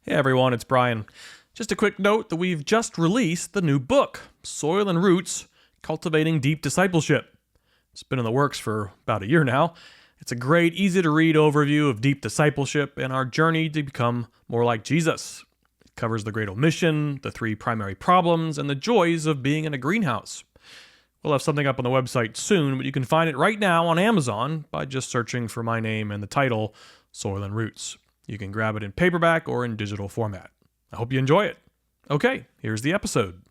Hey everyone, it's Brian. Just a quick note that we've just released the new book, Soil and Roots, Cultivating Deep Discipleship. It's been in the works for about a year now. It's a great, easy-to-read overview of deep discipleship and our journey to become more like Jesus. It covers the Great Omission, the 3 primary problems, and the joys of being in a greenhouse. We'll have something up on the website soon, but you can find it right now on Amazon by just searching for my name and the title, Soil and Roots. You can grab it in paperback or in digital format. I hope you enjoy it. Okay, here's the episode.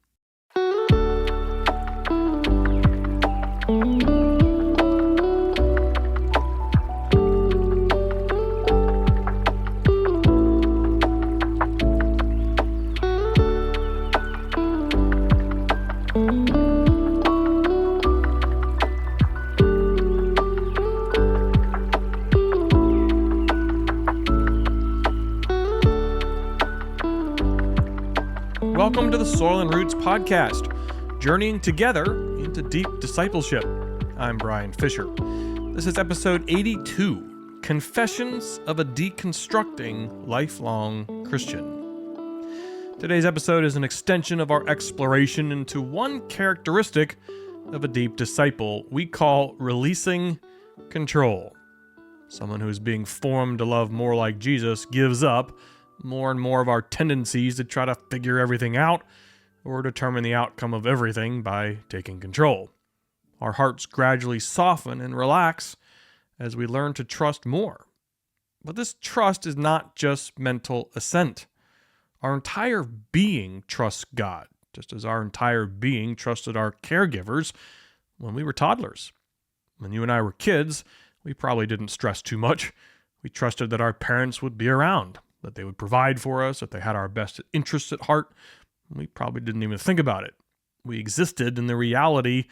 Welcome to the Soil and Roots podcast, journeying together into deep discipleship. I'm Brian Fisher. This is episode 82, Confessions of a Deconstructing Lifelong Christian. Today's episode is an extension of our exploration into one characteristic of a deep disciple we call releasing control. Someone who is being formed to love more like Jesus gives up more and more of our tendencies to try to figure everything out or determine the outcome of everything by taking control. Our hearts gradually soften and relax as we learn to trust more. But this trust is not just mental assent. Our entire being trusts God, just as our entire being trusted our caregivers when we were toddlers. When you and I were kids, we probably didn't stress too much. We trusted that our parents would be around, that they would provide for us, that they had our best interests at heart. We probably didn't even think about it. We existed in the reality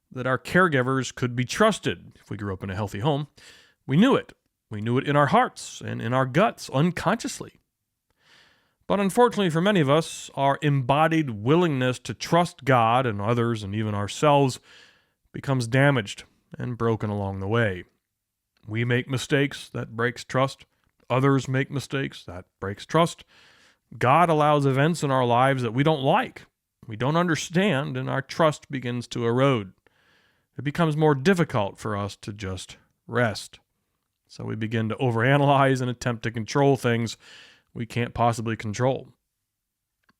that our caregivers could be trusted if we grew up in a healthy home. We knew it. We knew it in our hearts and in our guts unconsciously. But unfortunately for many of us, our embodied willingness to trust God and others and even ourselves becomes damaged and broken along the way. We make mistakes, that breaks trust. Others make mistakes, that breaks trust. God allows events in our lives that we don't like, we don't understand, and our trust begins to erode. It becomes more difficult for us to just rest. So we begin to overanalyze and attempt to control things we can't possibly control.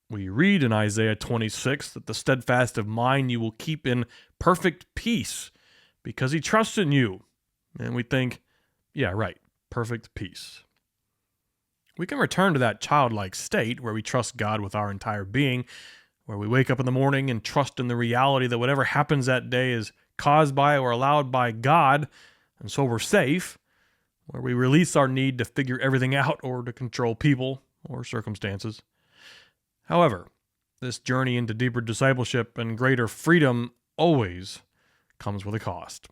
We read in Isaiah 26 that the steadfast of mind you will keep in perfect peace because he trusts in you. And we think, yeah, right, perfect peace. We can return to that childlike state where we trust God with our entire being, where we wake up in the morning and trust in the reality that whatever happens that day is caused by or allowed by God, and so we're safe, where we release our need to figure everything out or to control people or circumstances. However, this journey into deeper discipleship and greater freedom always comes with a cost,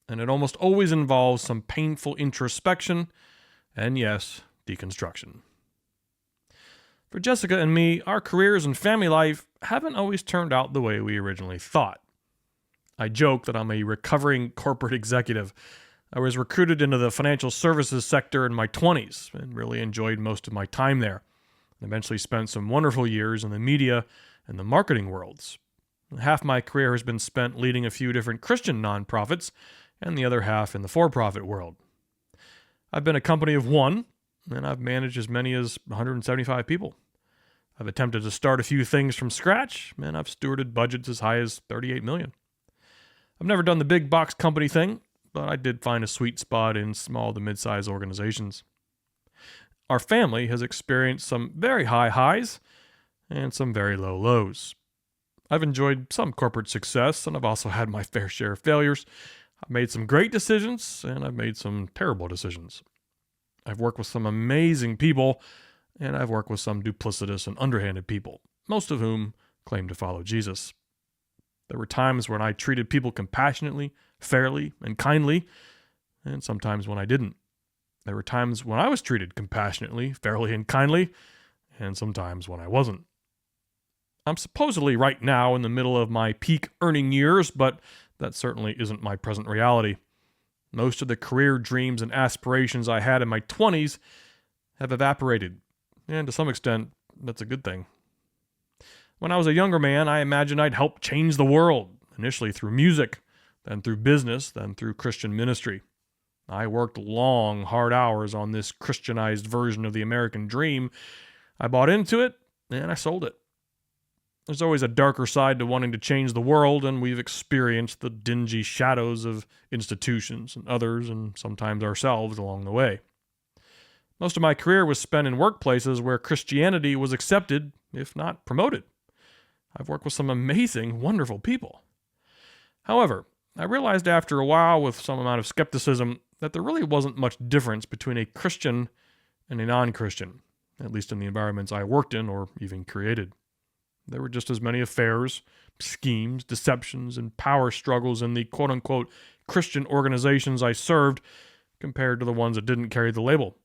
and it almost always involves some painful introspection and, yes, deconstruction. For Jessica and me, our careers and family life haven't always turned out the way we originally thought. I joke that I'm a recovering corporate executive. I was recruited into the financial services sector in my 20s and really enjoyed most of my time there. I eventually spent some wonderful years in the media and the marketing worlds. Half my career has been spent leading a few different Christian nonprofits and the other half in the for-profit world. I've been a company of one, and I've managed as many as 175 people. I've attempted to start a few things from scratch, and I've stewarded budgets as high as $38 million. I've never done the big box company thing, but I did find a sweet spot in small to mid-sized organizations. Our family has experienced some very high highs and some very low lows. I've enjoyed some corporate success, and I've also had my fair share of failures. I've made some great decisions, and I've made some terrible decisions. I've worked with some amazing people, and I've worked with some duplicitous and underhanded people, most of whom claim to follow Jesus. There were times when I treated people compassionately, fairly, and kindly, and sometimes when I didn't. There were times when I was treated compassionately, fairly, and kindly, and sometimes when I wasn't. I'm supposedly right now in the middle of my peak earning years, but that certainly isn't my present reality. Most of the career dreams and aspirations I had in my 20s have evaporated, And to some extent, that's a good thing. When I was a younger man, I imagined I'd help change the world, initially through music, then through business, then through Christian ministry. I worked long, hard hours on this Christianized version of the American dream. I bought into it, and I sold it. There's always a darker side to wanting to change the world, and we've experienced the dingy shadows of institutions and others, and sometimes ourselves along the way. Most of my career was spent in workplaces where Christianity was accepted, if not promoted. I've worked with some amazing, wonderful people. However, I realized after a while, with some amount of skepticism, that there really wasn't much difference between a Christian and a non-Christian, at least in the environments I worked in or even created. There were just as many affairs, schemes, deceptions, and power struggles in the quote-unquote Christian organizations I served compared to the ones that didn't carry the label.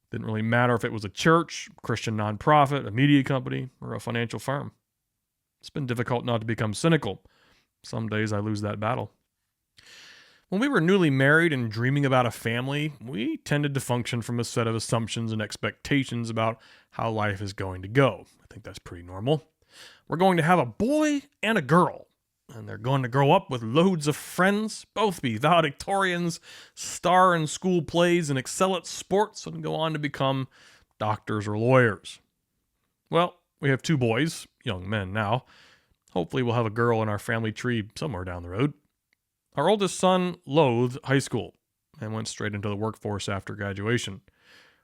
It didn't really matter if it was a church, Christian nonprofit, a media company, or a financial firm. It's been difficult not to become cynical. Some days I lose that battle. When we were newly married and dreaming about a family, we tended to function from a set of assumptions and expectations about how life is going to go. I think that's pretty normal. We're going to have a boy and a girl, and they're going to grow up with loads of friends, both be valedictorians, star in school plays, and excel at sports, and go on to become doctors or lawyers. Well, we have 2 boys, young men now. Hopefully we'll have a girl in our family tree somewhere down the road. Our oldest son loathed high school and went straight into the workforce after graduation.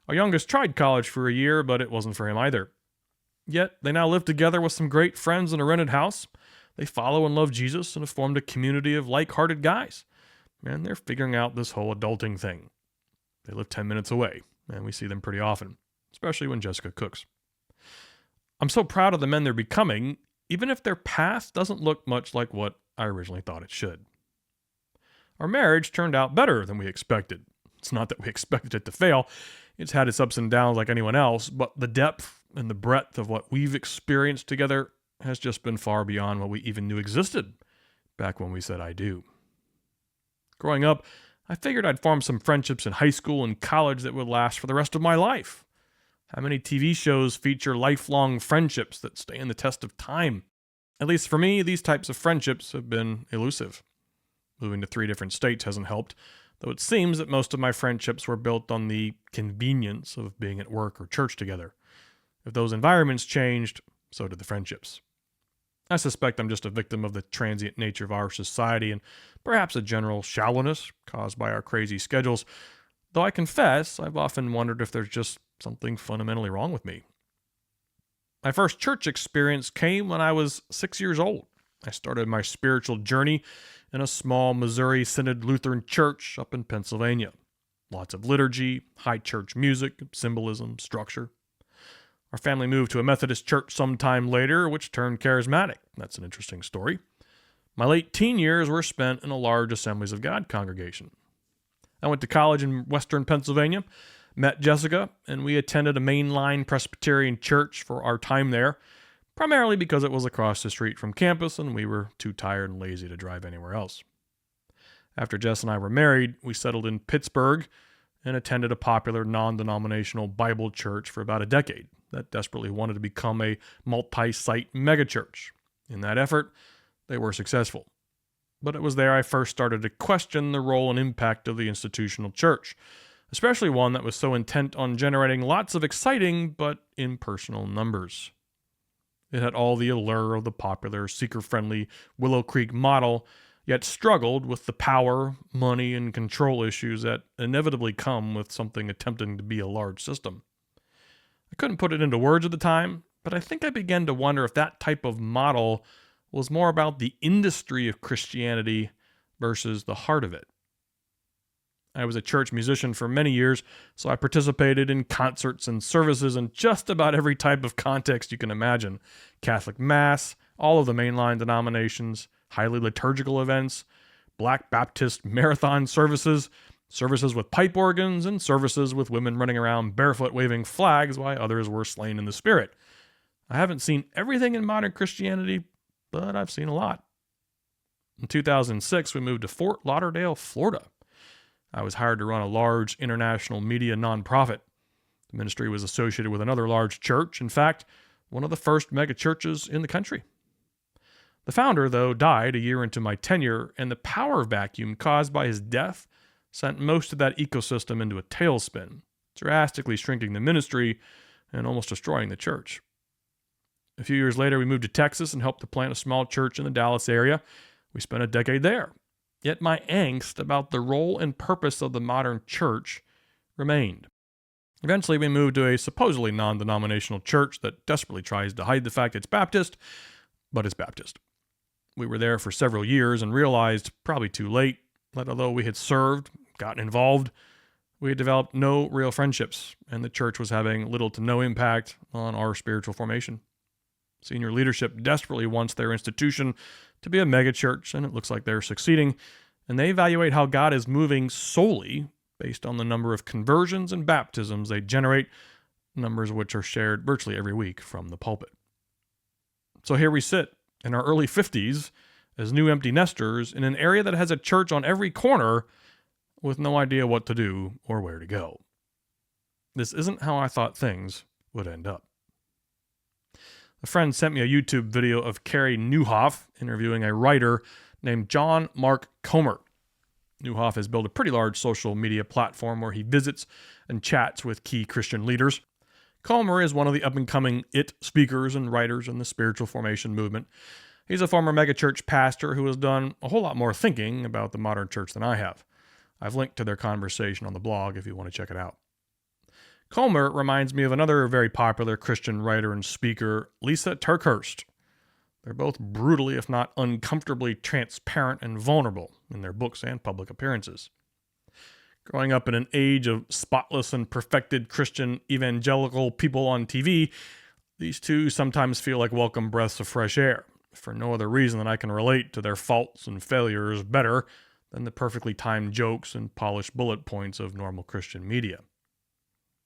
Our youngest tried college for a year, but it wasn't for him either. Yet, they now live together with some great friends in a rented house. They follow and love Jesus and have formed a community of like-hearted guys. And they're figuring out this whole adulting thing. They live 10 minutes away, and we see them pretty often, especially when Jessica cooks. I'm so proud of the men they're becoming, even if their path doesn't look much like what I originally thought it should. Our marriage turned out better than we expected. It's not that we expected it to fail. It's had its ups and downs like anyone else, but the depth and the breadth of what we've experienced together has just been far beyond what we even knew existed back when we said I do. Growing up, I figured I'd form some friendships in high school and college that would last for the rest of my life. How many TV shows feature lifelong friendships that stand the test of time? At least for me, these types of friendships have been elusive. Moving to 3 different states hasn't helped, though it seems that most of my friendships were built on the convenience of being at work or church together. If those environments changed, so did the friendships. I suspect I'm just a victim of the transient nature of our society and perhaps a general shallowness caused by our crazy schedules, though I confess I've often wondered if there's just something fundamentally wrong with me. My first church experience came when I was 6 years old. I started my spiritual journey in a small Missouri Synod Lutheran church up in Pennsylvania. Lots of liturgy, high church music, symbolism, structure. Our family moved to a Methodist church sometime later, which turned charismatic. That's an interesting story. My late teen years were spent in a large Assemblies of God congregation. I went to college in western Pennsylvania, met Jessica, and we attended a mainline Presbyterian church for our time there, primarily because it was across the street from campus and we were too tired and lazy to drive anywhere else. After Jess and I were married, we settled in Pittsburgh and attended a popular non-denominational Bible church for about a decade that desperately wanted to become a multi-site megachurch. In that effort, they were successful. But it was there I first started to question the role and impact of the institutional church, especially one that was so intent on generating lots of exciting but impersonal numbers. It had all the allure of the popular, seeker-friendly Willow Creek model, yet struggled with the power, money, and control issues that inevitably come with something attempting to be a large system. I couldn't put it into words at the time, but I think I began to wonder if that type of model was more about the industry of Christianity versus the heart of it. I was a church musician for many years, so I participated in concerts and services in just about every type of context you can imagine. Catholic Mass, all of the mainline denominations, highly liturgical events, Black Baptist marathon services, services with pipe organs, and services with women running around barefoot waving flags while others were slain in the spirit. I haven't seen everything in modern Christianity, but I've seen a lot. In 2006, we moved to Fort Lauderdale, Florida. I was hired to run a large international media nonprofit. The ministry was associated with another large church, in fact, one of the first megachurches in the country. The founder, though, died a year into my tenure, and the power vacuum caused by his death sent most of that ecosystem into a tailspin, drastically shrinking the ministry and almost destroying the church. A few years later, we moved to Texas and helped to plant a small church in the Dallas area. We spent a decade there. Yet my angst about the role and purpose of the modern church remained. Eventually, we moved to a supposedly non-denominational church that desperately tries to hide the fact it's Baptist, but it's Baptist. We were there for several years and realized, probably too late, that although we had served, gotten involved, we had developed no real friendships, and the church was having little to no impact on our spiritual formation. Senior leadership desperately wants their institution to be a megachurch, and it looks like they're succeeding, and they evaluate how God is moving solely based on the number of conversions and baptisms they generate, numbers which are shared virtually every week from the pulpit. So here we sit, in our early 50s, as new empty nesters in an area that has a church on every corner with no idea what to do or where to go. This isn't how I thought things would end up. A friend sent me a YouTube video of Carey Nieuwhof interviewing a writer named John Mark Comer. Nieuwhof has built a pretty large social media platform where he visits and chats with key Christian leaders. Comer is one of the up-and-coming IT speakers and writers in the spiritual formation movement. He's a former megachurch pastor who has done a whole lot more thinking about the modern church than I have. I've linked to their conversation on the blog if you want to check it out. Comer reminds me of another very popular Christian writer and speaker, Lisa TerKeurst. They're both brutally, if not uncomfortably, transparent and vulnerable in their books and public appearances. Growing up in an age of spotless and perfected Christian evangelical people on TV, these two sometimes feel like welcome breaths of fresh air, for no other reason than I can relate to their faults and failures better than the perfectly timed jokes and polished bullet points of normal Christian media.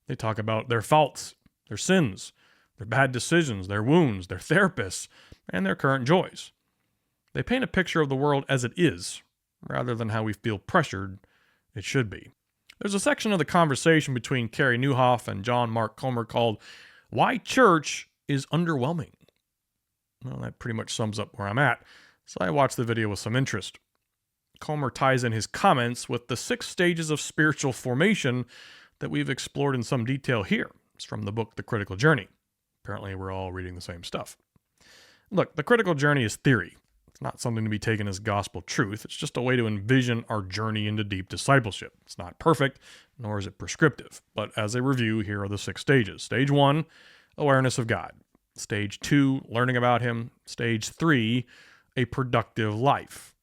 They talk about their faults, their sins, their bad decisions, their wounds, their therapists, and their current joys. They paint a picture of the world as it is, rather than how we feel pressured it should be. There's a section of the conversation between Carey Nieuwhof and John Mark Comer called Why Church is Underwhelming. Well, that pretty much sums up where I'm at, so I watched the video with some interest. Comer ties in his comments with the 6 stages of spiritual formation that we've explored in some detail here. It's from the book The Critical Journey. Apparently we're all reading the same stuff. Look, the critical journey is theory. It's not something to be taken as gospel truth. It's just a way to envision our journey into deep discipleship. It's not perfect, nor is it prescriptive. But as a review, here are the 6 stages. Stage 1, awareness of God. Stage 2, learning about Him. Stage 3, a productive life.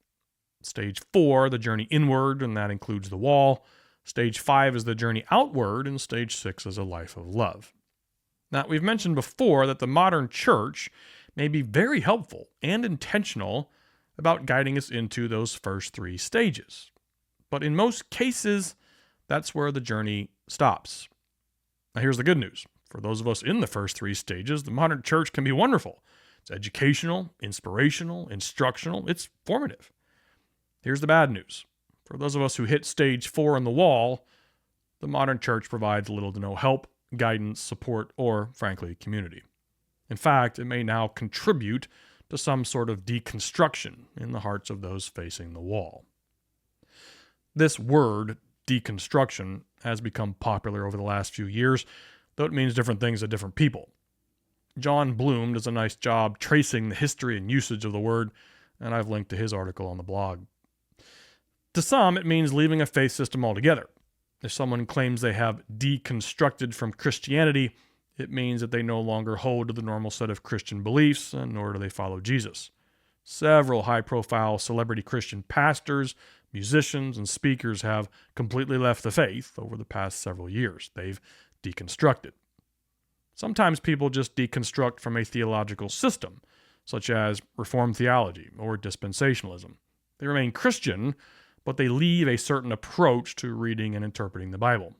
Stage 4, the journey inward, and that includes the wall. Stage 5 is the journey outward, and Stage 6 is a life of love. Now, we've mentioned before that the modern church may be very helpful and intentional about guiding us into those first 3 stages. But in most cases, that's where the journey stops. Now, here's the good news. For those of us in the first 3 stages, the modern church can be wonderful. It's educational, inspirational, instructional, it's formative. Here's the bad news. For those of us who hit stage 4 in the wall, the modern church provides little to no help, guidance, support, or, frankly, community. In fact, it may now contribute to some sort of deconstruction in the hearts of those facing the wall. This word, deconstruction, has become popular over the last few years, though it means different things to different people. John Bloom does a nice job tracing the history and usage of the word, and I've linked to his article on the blog. To some, it means leaving a faith system altogether. If someone claims they have deconstructed from Christianity, it means that they no longer hold to the normal set of Christian beliefs, and nor do they follow Jesus. Several high-profile celebrity Christian pastors, musicians, and speakers have completely left the faith over the past several years. They've deconstructed. Sometimes people just deconstruct from a theological system, such as Reformed theology or dispensationalism. They remain Christian, but they leave a certain approach to reading and interpreting the Bible.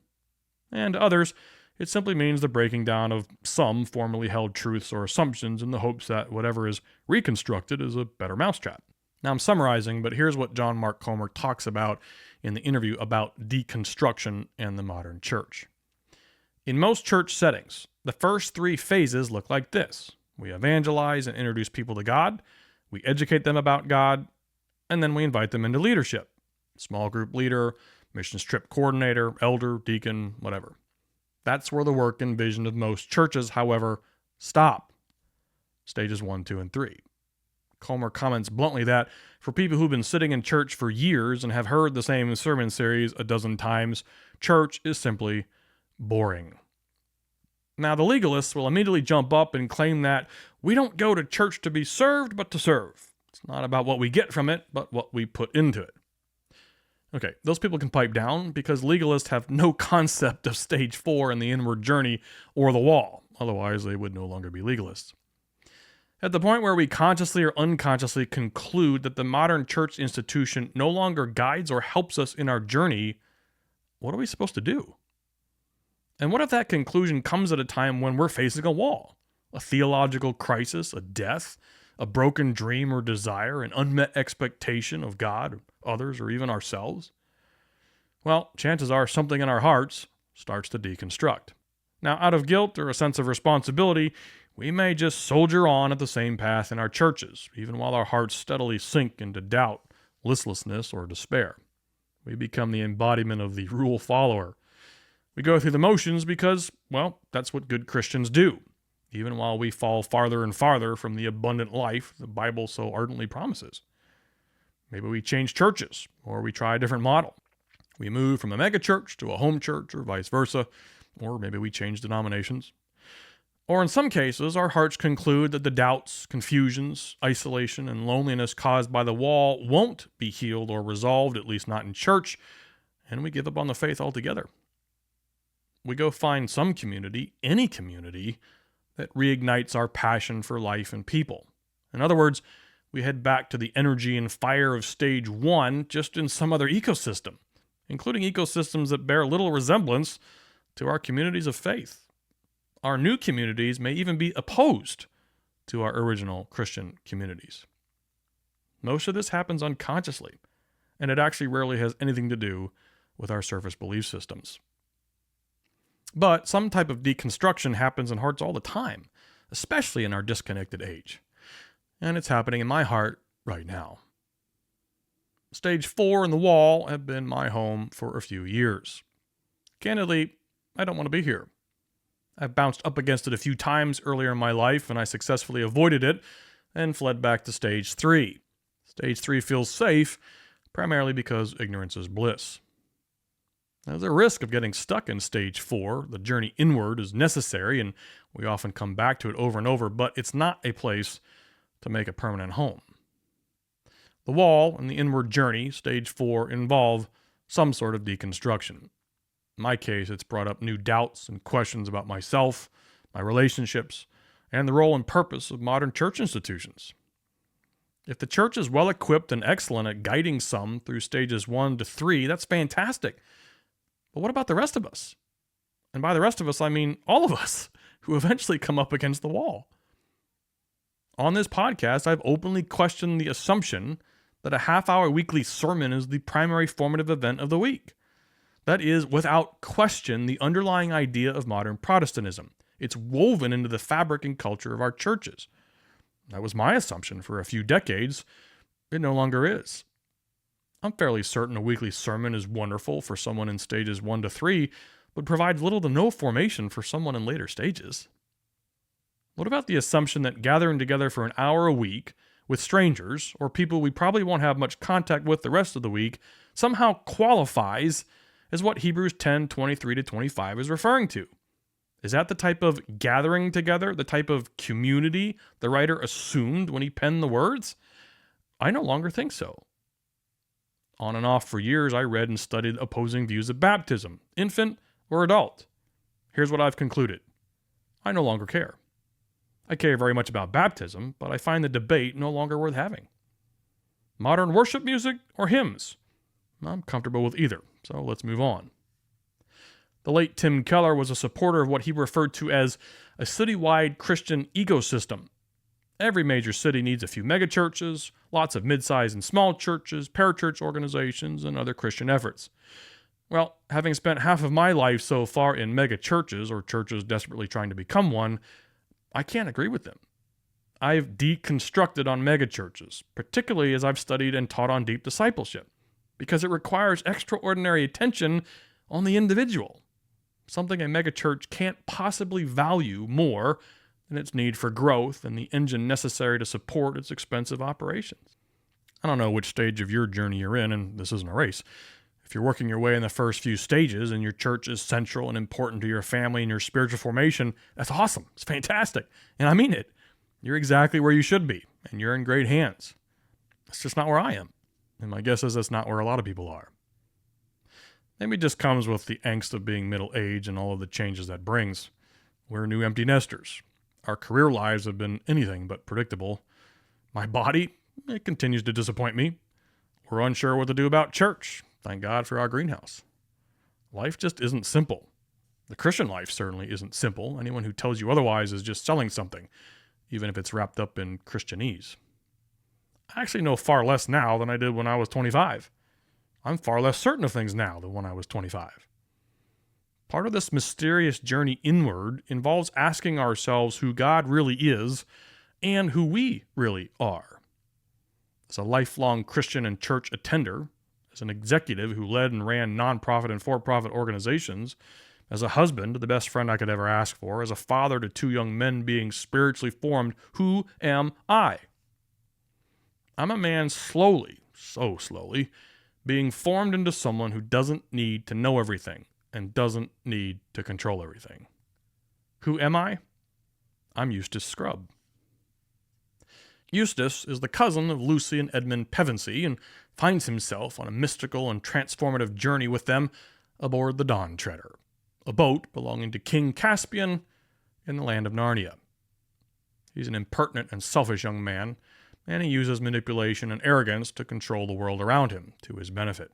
And others, it simply means the breaking down of some formerly held truths or assumptions in the hopes that whatever is reconstructed is a better mousetrap. Now I'm summarizing, but here's what John Mark Comer talks about in the interview about deconstruction and the modern church. In most church settings, the first 3 phases look like this. We evangelize and introduce people to God, we educate them about God, and then we invite them into leadership. Small group leader, missions trip coordinator, elder, deacon, whatever. That's where the work and vision of most churches, however, stop. Stages 1, 2, and 3. Comer comments bluntly that for people who've been sitting in church for years and have heard the same sermon series a dozen times, church is simply boring. Now, the legalists will immediately jump up and claim that we don't go to church to be served, but to serve. It's not about what we get from it, but what we put into it. Okay, those people can pipe down because legalists have no concept of stage 4 in the inward journey or the wall. Otherwise, they would no longer be legalists. At the point where we consciously or unconsciously conclude that the modern church institution no longer guides or helps us in our journey, what are we supposed to do? And what if that conclusion comes at a time when we're facing a wall? A theological crisis, a death, a broken dream or desire, an unmet expectation of God, others, or even ourselves? Well, chances are something in our hearts starts to deconstruct. Now, out of guilt or a sense of responsibility, we may just soldier on at the same path in our churches, even while our hearts steadily sink into doubt, listlessness, or despair. We become the embodiment of the rule follower. We go through the motions because, well, that's what good Christians do, even while we fall farther and farther from the abundant life the Bible so ardently promises. Maybe we change churches, or we try a different model. We move from a megachurch to a home church, or vice versa, or maybe we change denominations. Or in some cases, our hearts conclude that the doubts, confusions, isolation, and loneliness caused by the wall won't be healed or resolved, at least not in church, and we give up on the faith altogether. We go find some community, any community, that reignites our passion for life and people. In other words, we head back to the energy and fire of stage 1, just in some other ecosystem, including ecosystems that bear little resemblance to our communities of faith. Our new communities may even be opposed to our original Christian communities. Most of this happens unconsciously, and it actually rarely has anything to do with our surface belief systems. But some type of deconstruction happens in hearts all the time, especially in our disconnected age. And it's happening in my heart right now. Stage 4 and the wall have been my home for a few years. Candidly, I don't want to be here. I've bounced up against it a few times earlier in my life, and I successfully avoided it and fled back to stage 3. Stage 3 feels safe, primarily because ignorance is bliss. There's a risk of getting stuck in stage 4. The journey inward is necessary, and we often come back to it over and over, but it's not a place to make a permanent home. The wall and the inward journey, stage 4, involve some sort of deconstruction. In my case, it's brought up new doubts and questions about myself, my relationships, and the role and purpose of modern church institutions. If the church is well equipped and excellent at guiding some through stages 1 to 3, that's fantastic. But what about the rest of us? And by the rest of us, I mean all of us who eventually come up against the wall. On this podcast, I've openly questioned the assumption that a half-hour weekly sermon is the primary formative event of the week. That is, without question, the underlying idea of modern Protestantism. It's woven into the fabric and culture of our churches. That was my assumption for a few decades. It no longer is. I'm fairly certain a weekly sermon is wonderful for someone in stages 1 to 3, but provides little to no formation for someone in later stages. What about the assumption that gathering together for an hour a week with strangers, or people we probably won't have much contact with the rest of the week, somehow qualifies as what Hebrews 10:23-25 is referring to? Is that the type of gathering together, the type of community the writer assumed when he penned the words? I no longer think so. On and off for years, I read and studied opposing views of baptism, infant or adult. Here's what I've concluded. I no longer care. I care very much about baptism, but I find the debate no longer worth having. Modern worship music or hymns? I'm comfortable with either, so let's move on. The late Tim Keller was a supporter of what he referred to as a citywide Christian ecosystem. Every major city needs a few megachurches, lots of mid-sized and small churches, parachurch organizations, and other Christian efforts. Well, having spent half of my life so far in mega churches or churches desperately trying to become one, I can't agree with them. I've deconstructed on mega churches, particularly as I've studied and taught on deep discipleship, because it requires extraordinary attention on the individual, something a megachurch can't possibly value more than its need for growth and the engine necessary to support its expensive operations. I don't know which stage of your journey you're in, and this isn't a race. If you're working your way in the first few stages and your church is central and important to your family and your spiritual formation, that's awesome. It's fantastic. And I mean it. You're exactly where you should be, and you're in great hands. That's just not where I am. And my guess is that's not where a lot of people are. Maybe it just comes with the angst of being middle-aged and all of the changes that brings. We're new empty nesters. Our career lives have been anything but predictable. My body, it continues to disappoint me. We're unsure what to do about church. Thank God for our greenhouse. Life just isn't simple. The Christian life certainly isn't simple. Anyone who tells you otherwise is just selling something, even if it's wrapped up in Christianese. I actually know far less now than I did when I was 25. I'm far less certain of things now than when I was 25. Part of this mysterious journey inward involves asking ourselves who God really is and who we really are. As a lifelong Christian and church attender, as an executive who led and ran nonprofit and for-profit organizations, as a husband to the best friend I could ever ask for, as a father to two young men being spiritually formed, who am I? I'm a man slowly, so slowly, being formed into someone who doesn't need to know everything and doesn't need to control everything. Who am I? I'm Eustace Scrubb. Eustace is the cousin of Lucy and Edmund Pevensey and finds himself on a mystical and transformative journey with them aboard the Dawn Treader, a boat belonging to King Caspian in the land of Narnia. He's an impertinent and selfish young man, and he uses manipulation and arrogance to control the world around him to his benefit.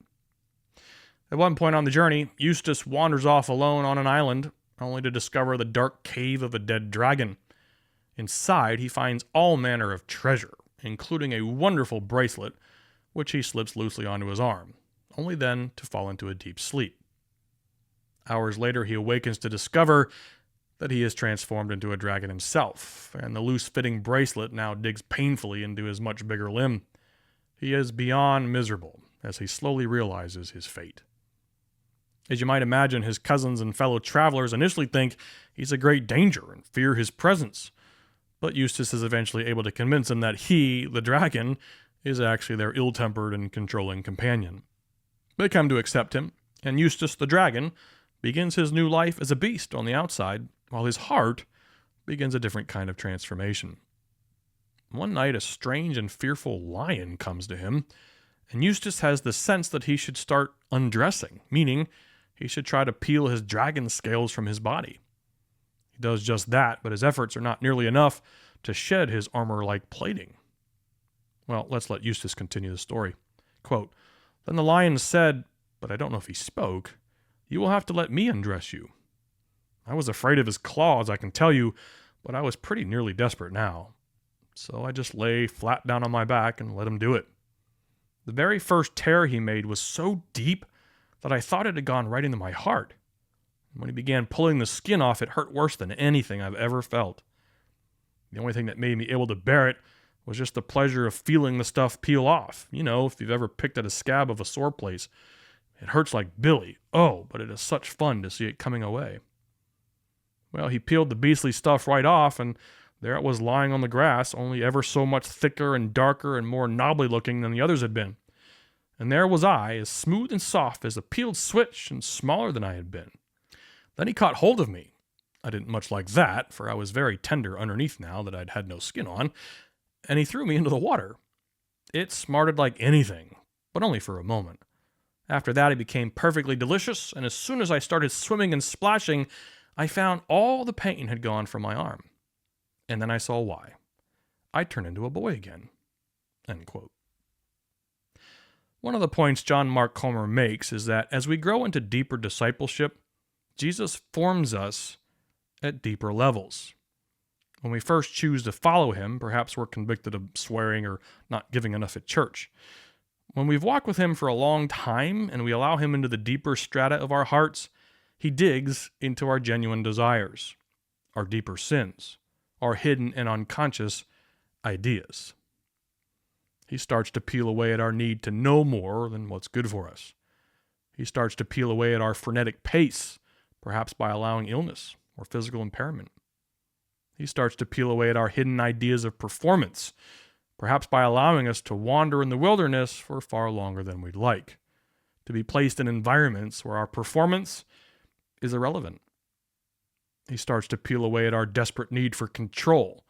At one point on the journey, Eustace wanders off alone on an island, only to discover the dark cave of a dead dragon. Inside, he finds all manner of treasure, including a wonderful bracelet, which he slips loosely onto his arm, only then to fall into a deep sleep. Hours later, he awakens to discover that he is transformed into a dragon himself, and the loose-fitting bracelet now digs painfully into his much bigger limb. He is beyond miserable as he slowly realizes his fate. As you might imagine, his cousins and fellow travelers initially think he's a great danger and fear his presence, but Eustace is eventually able to convince him that he, the dragon, is actually their ill-tempered and controlling companion. They come to accept him, and Eustace, the dragon, begins his new life as a beast on the outside, while his heart begins a different kind of transformation. One night, a strange and fearful lion comes to him, and Eustace has the sense that he should start undressing, meaning he should try to peel his dragon scales from his body. He does just that, but his efforts are not nearly enough to shed his armor-like plating. Well, let's let Eustace continue the story. Quote, "Then the lion said, but I don't know if he spoke, 'You will have to let me undress you.' I was afraid of his claws, I can tell you, but I was pretty nearly desperate now. So I just lay flat down on my back and let him do it. The very first tear he made was so deep that I thought it had gone right into my heart. And when he began pulling the skin off, it hurt worse than anything I've ever felt. The only thing that made me able to bear it was just the pleasure of feeling the stuff peel off. You know, if you've ever picked at a scab of a sore place, it hurts like Billy. Oh, but it is such fun to see it coming away. Well, he peeled the beastly stuff right off, and there it was lying on the grass, only ever so much thicker and darker and more knobbly looking than the others had been. And there was I, as smooth and soft as a peeled switch and smaller than I had been. Then he caught hold of me. I didn't much like that, for I was very tender underneath now that I'd had no skin on, and he threw me into the water. It smarted like anything, but only for a moment. After that, it became perfectly delicious, and as soon as I started swimming and splashing, I found all the pain had gone from my arm. And then I saw why. I turned into a boy again." End quote. One of the points John Mark Comer makes is that as we grow into deeper discipleship, Jesus forms us at deeper levels. When we first choose to follow him, perhaps we're convicted of swearing or not giving enough at church. When we've walked with him for a long time and we allow him into the deeper strata of our hearts, he digs into our genuine desires, our deeper sins, our hidden and unconscious ideas. He starts to peel away at our need to know more than what's good for us. He starts to peel away at our frenetic pace, perhaps by allowing illness or physical impairment. He starts to peel away at our hidden ideas of performance, perhaps by allowing us to wander in the wilderness for far longer than we'd like, to be placed in environments where our performance is irrelevant. He starts to peel away at our desperate need for control,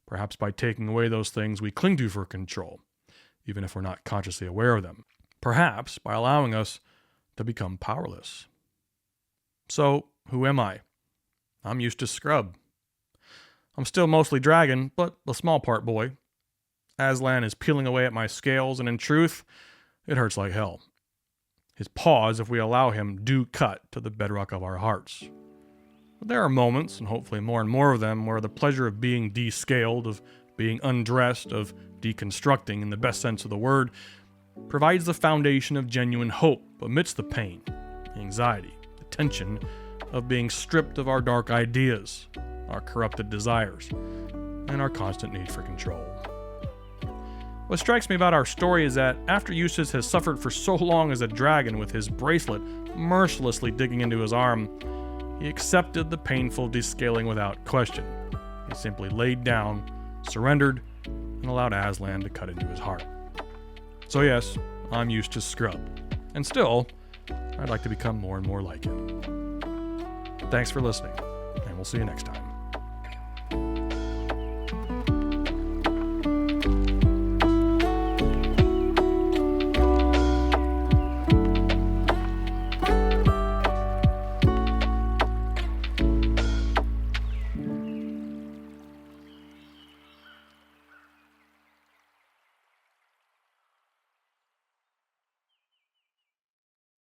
perhaps by taking away those things we cling to for control, even if we're not consciously aware of them, perhaps by allowing us to become powerless. So, who am I? I'm Eustace Scrubb. I'm still mostly dragon, but a small part boy. Aslan is peeling away at my scales, and in truth, it hurts like hell. His paws, if we allow him, do cut to the bedrock of our hearts. But there are moments, and hopefully more and more of them, where the pleasure of being descaled, of being undressed, of deconstructing in the best sense of the word, provides the foundation of genuine hope amidst the pain, the anxiety, the tension of being stripped of our dark ideas, our corrupted desires, and our constant need for control. What strikes me about our story is that after Eustace has suffered for so long as a dragon with his bracelet mercilessly digging into his arm, he accepted the painful descaling without question. He simply laid down, surrendered, and allowed Aslan to cut into his heart. So yes, I'm Eustace Scrubb, and still, I'd like to become more and more like him. Thanks for listening, and we'll see you next time.